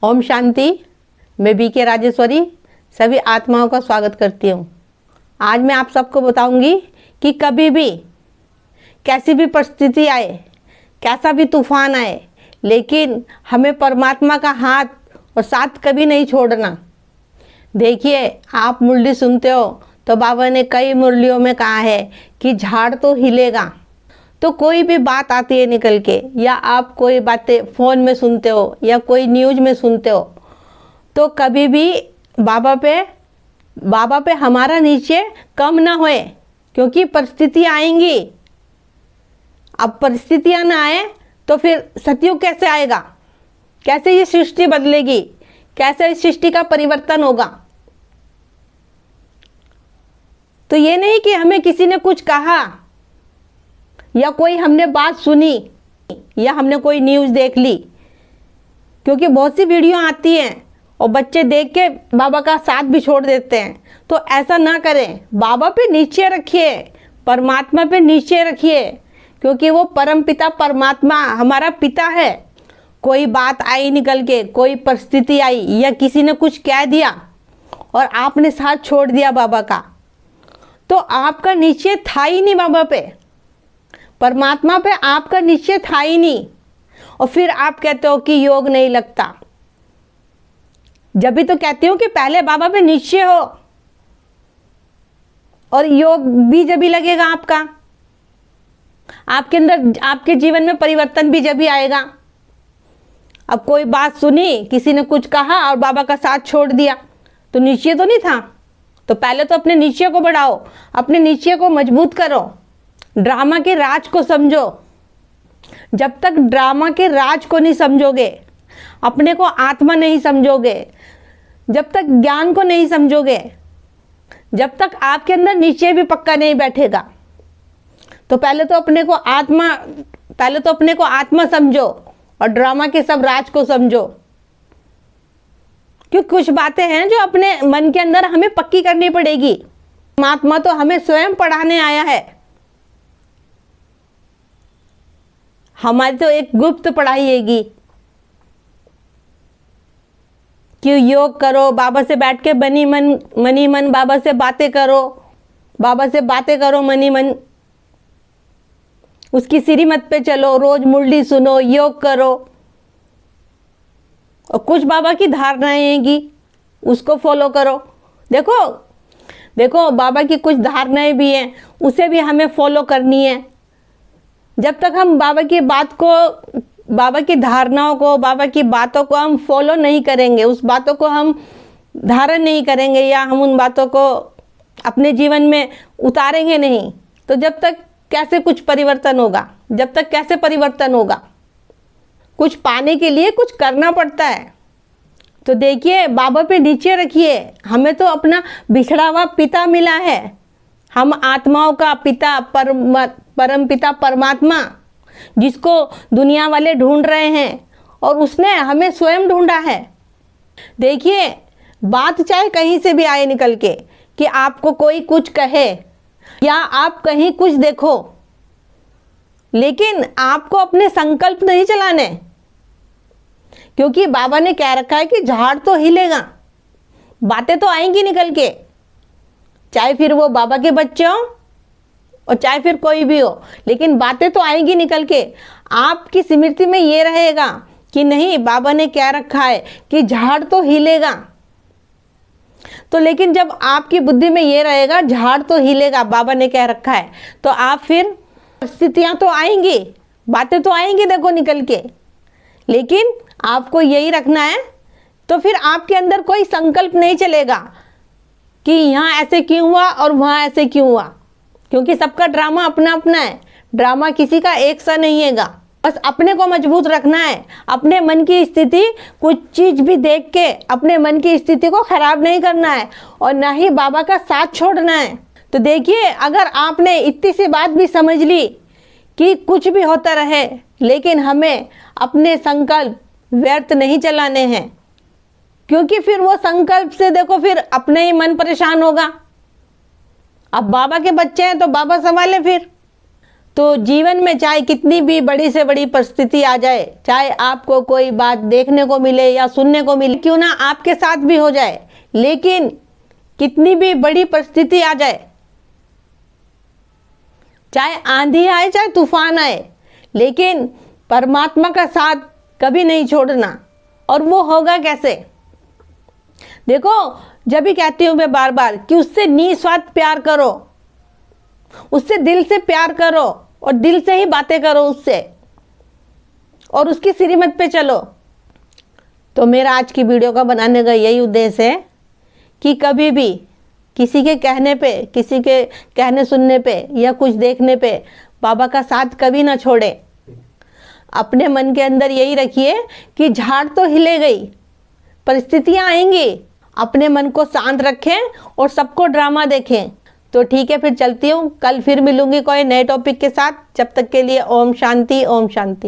ओम शांति। मैं बीके राजेश्वरी सभी आत्माओं का स्वागत करती हूँ। आज मैं आप सबको बताऊंगी कि कभी भी कैसी भी परिस्थिति आए, कैसा भी तूफान आए, लेकिन हमें परमात्मा का हाथ और साथ कभी नहीं छोड़ना। देखिए, आप मुरली सुनते हो तो बाबा ने कई मुरलियों में कहा है कि झाड़ तो हिलेगा। तो कोई भी बात आती है निकल के, या आप कोई बातें फ़ोन में सुनते हो या कोई न्यूज़ में सुनते हो, तो कभी भी बाबा पे हमारा नीचे कम ना होए, क्योंकि परिस्थितियाँ आएंगी। अब परिस्थितियाँ ना आए तो फिर सतयुग कैसे आएगा? कैसे ये सृष्टि बदलेगी? कैसे इस सृष्टि का परिवर्तन होगा? तो ये नहीं कि हमें किसी ने कुछ कहा या कोई हमने बात सुनी या हमने कोई न्यूज़ देख ली, क्योंकि बहुत सी वीडियो आती हैं और बच्चे देख के बाबा का साथ भी छोड़ देते हैं। तो ऐसा ना करें। बाबा पे नीचे रखिए, परमात्मा पे नीचे रखिए, क्योंकि वो परम पिता परमात्मा हमारा पिता है। कोई बात आई निकल के, कोई परिस्थिति आई या किसी ने कुछ कह दिया और आपने साथ छोड़ दिया बाबा का, तो आपका नीचे था ही नहीं बाबा पे, परमात्मा पे आपका निश्चय था ही नहीं। और फिर आप कहते हो कि योग नहीं लगता। जब भी तो कहती हूँ कि पहले बाबा पे निश्चय हो और योग भी जब भी लगेगा आपका, आपके अंदर, आपके जीवन में परिवर्तन भी जब भी आएगा। अब कोई बात सुनी, किसी ने कुछ कहा और बाबा का साथ छोड़ दिया, तो निश्चय तो नहीं था। तो पहले तो अपने निश्चय को बढ़ाओ, अपने निश्चय को मजबूत करो, ड्रामा के राज को समझो। जब तक ड्रामा के राज को नहीं समझोगे, अपने को आत्मा नहीं समझोगे, जब तक ज्ञान को नहीं समझोगे, जब तक आपके अंदर निश्चय भी पक्का नहीं बैठेगा, तो पहले तो अपने को आत्मा समझो और ड्रामा के सब राज को समझो। क्योंकि कुछ बातें हैं जो अपने मन के अंदर हमें पक्की करनी पड़ेगी। परमात्मा तो हमें स्वयं पढ़ाने आया है। हमारी तो एक गुप्त पढ़ाई हैगी कि योग करो, बाबा से बैठ के मनी मन बाबा से बातें करो, बाबा से बातें करो मनी मन, उसकी श्रीमत पे चलो, रोज मुरली सुनो, योग करो। और कुछ बाबा की धारणाएं हैंगी, उसको फॉलो करो। देखो बाबा की कुछ धारणाएं भी हैं, उसे भी हमें फॉलो करनी है। जब तक हम बाबा की बात को, बाबा की धारणाओं को, बाबा की बातों को हम फॉलो नहीं करेंगे, उस बातों को हम धारण नहीं करेंगे या हम उन बातों को अपने जीवन में उतारेंगे नहीं, तो जब तक कैसे कुछ परिवर्तन होगा? जब तक कैसे परिवर्तन होगा? कुछ पाने के लिए कुछ करना पड़ता है। तो देखिए, बाबा पे नीचे रखिए। हमें तो अपना बिछड़ा हुआ पिता मिला है, हम आत्माओं का पिता, परम पिता परमात्मा, जिसको दुनिया वाले ढूंढ रहे हैं और उसने हमें स्वयं ढूंढा है। देखिए, बात चाहे कहीं से भी आए निकल के, कि आपको कोई कुछ कहे या आप कहीं कुछ देखो, लेकिन आपको अपने संकल्प नहीं चलाने, क्योंकि बाबा ने कह रखा है कि झाड़ तो हिलेगा, बातें तो आएंगी निकल के, चाहे फिर वो बाबा के बच्चे हो और चाहे फिर कोई भी हो, लेकिन बातें तो आएंगी निकल के। आपकी स्मृति में ये रहेगा कि नहीं, बाबा ने कह रखा है कि झाड़ तो हिलेगा। तो लेकिन जब आपकी बुद्धि में ये रहेगा झाड़ तो हिलेगा, बाबा ने कह रखा है, तो आप फिर परिस्थितियां तो आएंगी, बातें तो आएंगी देखो निकल के, लेकिन आपको यही रखना है। तो फिर आपके अंदर कोई संकल्प नहीं चलेगा कि यहाँ ऐसे क्यों हुआ और वहाँ ऐसे क्यों हुआ, क्योंकि सबका ड्रामा अपना अपना है। ड्रामा किसी का एक सा नहीं हैगा। बस अपने को मजबूत रखना है, अपने मन की स्थिति, कुछ चीज़ भी देख के अपने मन की स्थिति को खराब नहीं करना है और ना ही बाबा का साथ छोड़ना है। तो देखिए, अगर आपने इतनी सी बात भी समझ ली कि कुछ भी होता रहे, लेकिन हमें अपने संकल्प व्यर्थ नहीं चलाने हैं, क्योंकि फिर वो संकल्प से देखो फिर अपने ही मन परेशान होगा। अब बाबा के बच्चे हैं तो बाबा संभाले फिर। तो जीवन में चाहे कितनी भी बड़ी से बड़ी परिस्थिति आ जाए, चाहे आपको कोई बात देखने को मिले या सुनने को मिले, क्यों ना आपके साथ भी हो जाए, लेकिन कितनी भी बड़ी परिस्थिति आ जाए, चाहे आंधी आए चाहे तूफान आए, लेकिन परमात्मा का साथ कभी नहीं छोड़ना। और वो होगा कैसे? देखो, जब भी कहती हूँ मैं बार बार कि उससे निस्वार्थ प्यार करो, उससे दिल से प्यार करो और दिल से ही बातें करो उससे, और उसकी श्रीमत पे चलो। तो मेरा आज की वीडियो का बनाने का यही उद्देश्य है कि कभी भी किसी के कहने पे, किसी के कहने सुनने पे या कुछ देखने पे बाबा का साथ कभी ना छोड़े। अपने मन के अंदर यही रखिए कि झाड़ तो हिले गई, परिस्थितियां आएंगी, अपने मन को शांत रखें और सबको ड्रामा देखें। तो ठीक है, फिर चलती हूँ, कल फिर मिलूंगी कोई नए टॉपिक के साथ। जब तक के लिए ओम शांति, ओम शांति।